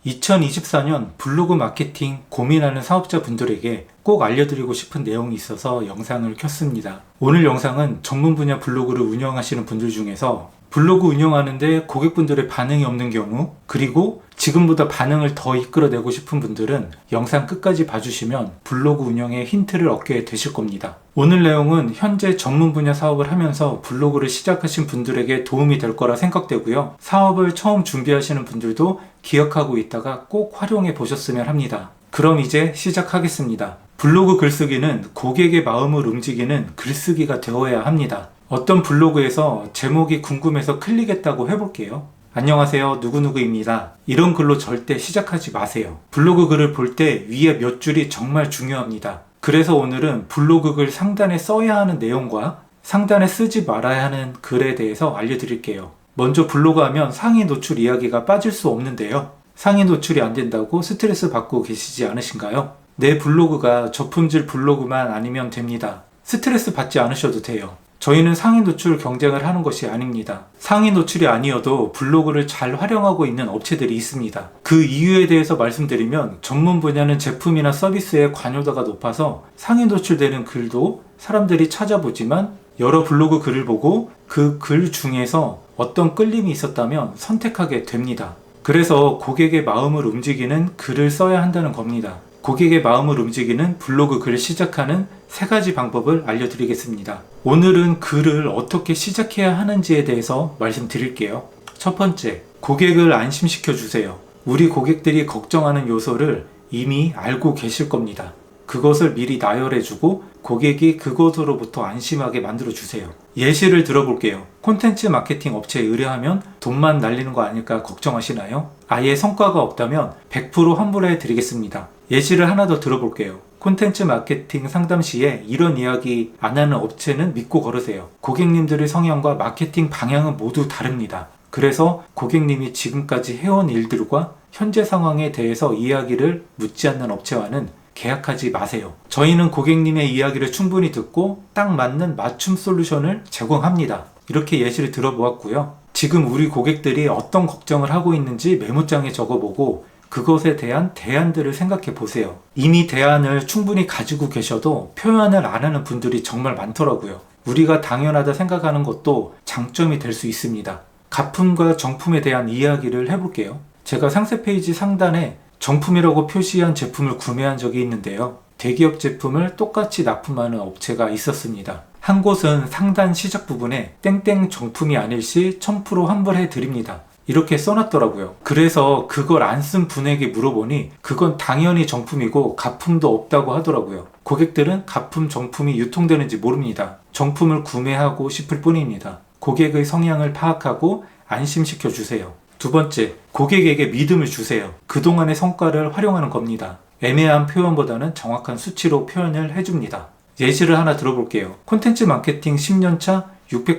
2024년 블로그 마케팅 고민하는 사업자분들에게 꼭 알려드리고 싶은 내용이 있어서 영상을 켰습니다. 오늘 영상은 전문 분야 블로그를 운영하시는 분들 중에서 블로그 운영하는데 고객분들의 반응이 없는 경우, 그리고 지금보다 반응을 더 이끌어내고 싶은 분들은 영상 끝까지 봐주시면 블로그 운영에 힌트를 얻게 되실 겁니다. 오늘 내용은 현재 전문 분야 사업을 하면서 블로그를 시작하신 분들에게 도움이 될 거라 생각되고요. 사업을 처음 준비하시는 분들도 기억하고 있다가 꼭 활용해 보셨으면 합니다. 그럼 이제 시작하겠습니다. 블로그 글쓰기는 고객의 마음을 움직이는 글쓰기가 되어야 합니다. 어떤 블로그에서 제목이 궁금해서 클릭했다고 해볼게요. 안녕하세요, 누구누구입니다. 이런 글로 절대 시작하지 마세요. 블로그 글을 볼 때 위에 몇 줄이 정말 중요합니다. 그래서 오늘은 블로그 글 상단에 써야 하는 내용과 상단에 쓰지 말아야 하는 글에 대해서 알려드릴게요. 먼저 블로그 하면 상위 노출 이야기가 빠질 수 없는데요. 상위 노출이 안 된다고 스트레스 받고 계시지 않으신가요? 내 블로그가 저품질 블로그만 아니면 됩니다. 스트레스 받지 않으셔도 돼요. 저희는 상위 노출 경쟁을 하는 것이 아닙니다. 상위 노출이 아니어도 블로그를 잘 활용하고 있는 업체들이 있습니다. 그 이유에 대해서 말씀드리면 전문 분야는 제품이나 서비스의 관여도가 높아서 상위 노출되는 글도 사람들이 찾아보지만 여러 블로그 글을 보고 그 글 중에서 어떤 끌림이 있었다면 선택하게 됩니다. 그래서 고객의 마음을 움직이는 글을 써야 한다는 겁니다. 고객의 마음을 움직이는 블로그 글을 시작하는 3가지 방법을 알려드리겠습니다. 오늘은 글을 어떻게 시작해야 하는지에 대해서 말씀드릴게요. 첫 번째, 고객을 안심시켜 주세요. 우리 고객들이 걱정하는 요소를 이미 알고 계실 겁니다. 그것을 미리 나열해주고 고객이 그것으로부터 안심하게 만들어주세요. 예시를 들어볼게요. 콘텐츠 마케팅 업체에 의뢰하면 돈만 날리는 거 아닐까 걱정하시나요? 아예 성과가 없다면 100% 환불해 드리겠습니다. 예시를 하나 더 들어볼게요. 콘텐츠 마케팅 상담 시에 이런 이야기 안 하는 업체는 믿고 걸으세요. 고객님들의 성향과 마케팅 방향은 모두 다릅니다. 그래서 고객님이 지금까지 해온 일들과 현재 상황에 대해서 이야기를 묻지 않는 업체와는 계약하지 마세요. 저희는 고객님의 이야기를 충분히 듣고 딱 맞는 맞춤 솔루션을 제공합니다. 이렇게 예시를 들어보았고요. 지금 우리 고객들이 어떤 걱정을 하고 있는지 메모장에 적어보고 그것에 대한 대안들을 생각해 보세요. 이미 대안을 충분히 가지고 계셔도 표현을 안 하는 분들이 정말 많더라고요. 우리가 당연하다 생각하는 것도 장점이 될 수 있습니다. 가품과 정품에 대한 이야기를 해볼게요. 제가 상세 페이지 상단에 정품이라고 표시한 제품을 구매한 적이 있는데요. 대기업 제품을 똑같이 납품하는 업체가 있었습니다. 한 곳은 상단 시작 부분에 땡땡 정품이 아닐 시 1000% 환불해 드립니다. 이렇게 써놨더라고요. 그래서 그걸 안 쓴 분에게 물어보니 그건 당연히 정품이고 가품도 없다고 하더라고요. 고객들은 가품, 정품이 유통되는지 모릅니다. 정품을 구매하고 싶을 뿐입니다. 고객의 성향을 파악하고 안심시켜 주세요. 두 번째, 고객에게 믿음을 주세요. 그동안의 성과를 활용하는 겁니다. 애매한 표현보다는 정확한 수치로 표현을 해줍니다. 예시를 하나 들어볼게요. 콘텐츠 마케팅 10년차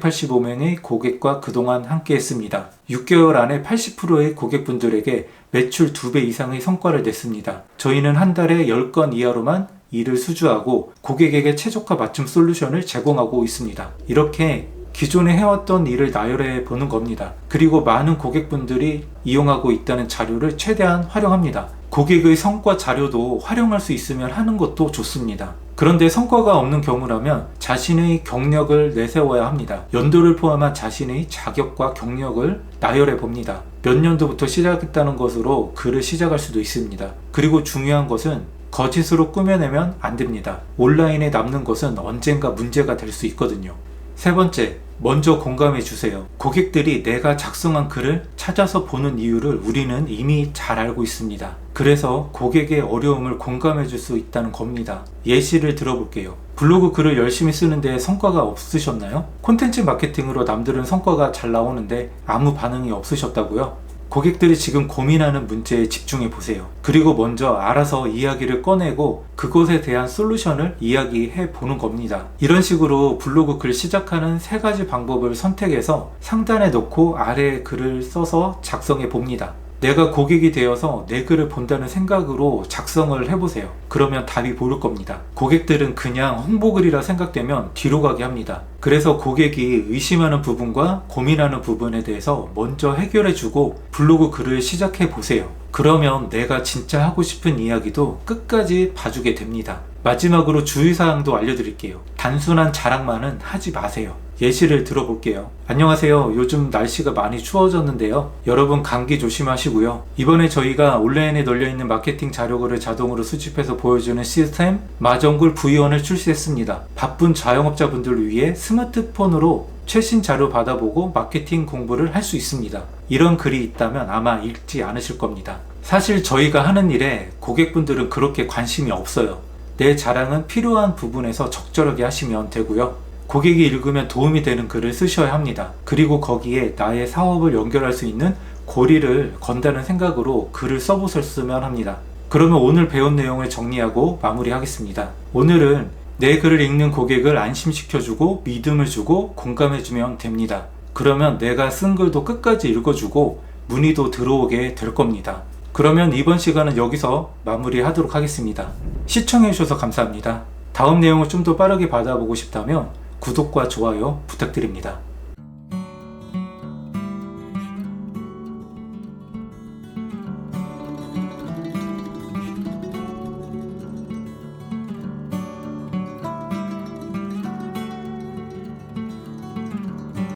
685명의 고객과 그동안 함께 했습니다. 6개월 안에 80%의 고객분들에게 매출 2배 이상의 성과를 냈습니다. 저희는 한 달에 10건 이하로만 일을 수주하고 고객에게 최적화 맞춤 솔루션을 제공하고 있습니다. 이렇게 기존에 해왔던 일을 나열해 보는 겁니다. 그리고 많은 고객분들이 이용하고 있다는 자료를 최대한 활용합니다. 고객의 성과 자료도 활용할 수 있으면 하는 것도 좋습니다. 그런데 성과가 없는 경우라면 자신의 경력을 내세워야 합니다. 연도를 포함한 자신의 자격과 경력을 나열해 봅니다. 몇 년도부터 시작했다는 것으로 글을 시작할 수도 있습니다. 그리고 중요한 것은 거짓으로 꾸며내면 안 됩니다. 온라인에 남는 것은 언젠가 문제가 될 수 있거든요. 세 번째, 먼저 공감해 주세요. 고객들이 내가 작성한 글을 찾아서 보는 이유를 우리는 이미 잘 알고 있습니다. 그래서 고객의 어려움을 공감해 줄 수 있다는 겁니다. 예시를 들어볼게요. 블로그 글을 열심히 쓰는데 성과가 없으셨나요? 콘텐츠 마케팅으로 남들은 성과가 잘 나오는데 아무 반응이 없으셨다고요? 고객들이 지금 고민하는 문제에 집중해 보세요. 그리고 먼저 알아서 이야기를 꺼내고 그것에 대한 솔루션을 이야기해 보는 겁니다. 이런 식으로 블로그 글 시작하는 3가지 방법을 선택해서 상단에 놓고 아래에 글을 써서 작성해 봅니다. 내가 고객이 되어서 내 글을 본다는 생각으로 작성을 해보세요. 그러면 답이 보일 겁니다. 고객들은 그냥 홍보글이라 생각되면 뒤로 가게 합니다. 그래서 고객이 의심하는 부분과 고민하는 부분에 대해서 먼저 해결해주고 블로그 글을 시작해 보세요. 그러면 내가 진짜 하고 싶은 이야기도 끝까지 봐주게 됩니다. 마지막으로 주의사항도 알려드릴게요. 단순한 자랑만은 하지 마세요. 예시를 들어볼게요. 안녕하세요. 요즘 날씨가 많이 추워졌는데요. 여러분 감기 조심하시고요. 이번에 저희가 온라인에 널려있는 마케팅 자료글을 자동으로 수집해서 보여주는 시스템 마정글 V1을 출시했습니다. 바쁜 자영업자분들을 위해 스마트폰으로 최신 자료 받아보고 마케팅 공부를 할 수 있습니다. 이런 글이 있다면 아마 읽지 않으실 겁니다. 사실 저희가 하는 일에 고객분들은 그렇게 관심이 없어요. 내 자랑은 필요한 부분에서 적절하게 하시면 되고요. 고객이 읽으면 도움이 되는 글을 쓰셔야 합니다. 그리고 거기에 나의 사업을 연결할 수 있는 고리를 건다는 생각으로 글을 써보셨으면 합니다. 그러면 오늘 배운 내용을 정리하고 마무리하겠습니다. 오늘은 내 글을 읽는 고객을 안심시켜주고 믿음을 주고 공감해주면 됩니다. 그러면 내가 쓴 글도 끝까지 읽어주고 문의도 들어오게 될 겁니다. 그러면 이번 시간은 여기서 마무리하도록 하겠습니다. 시청해주셔서 감사합니다. 다음 내용을 좀 더 빠르게 받아보고 싶다면 구독과 좋아요 부탁드립니다.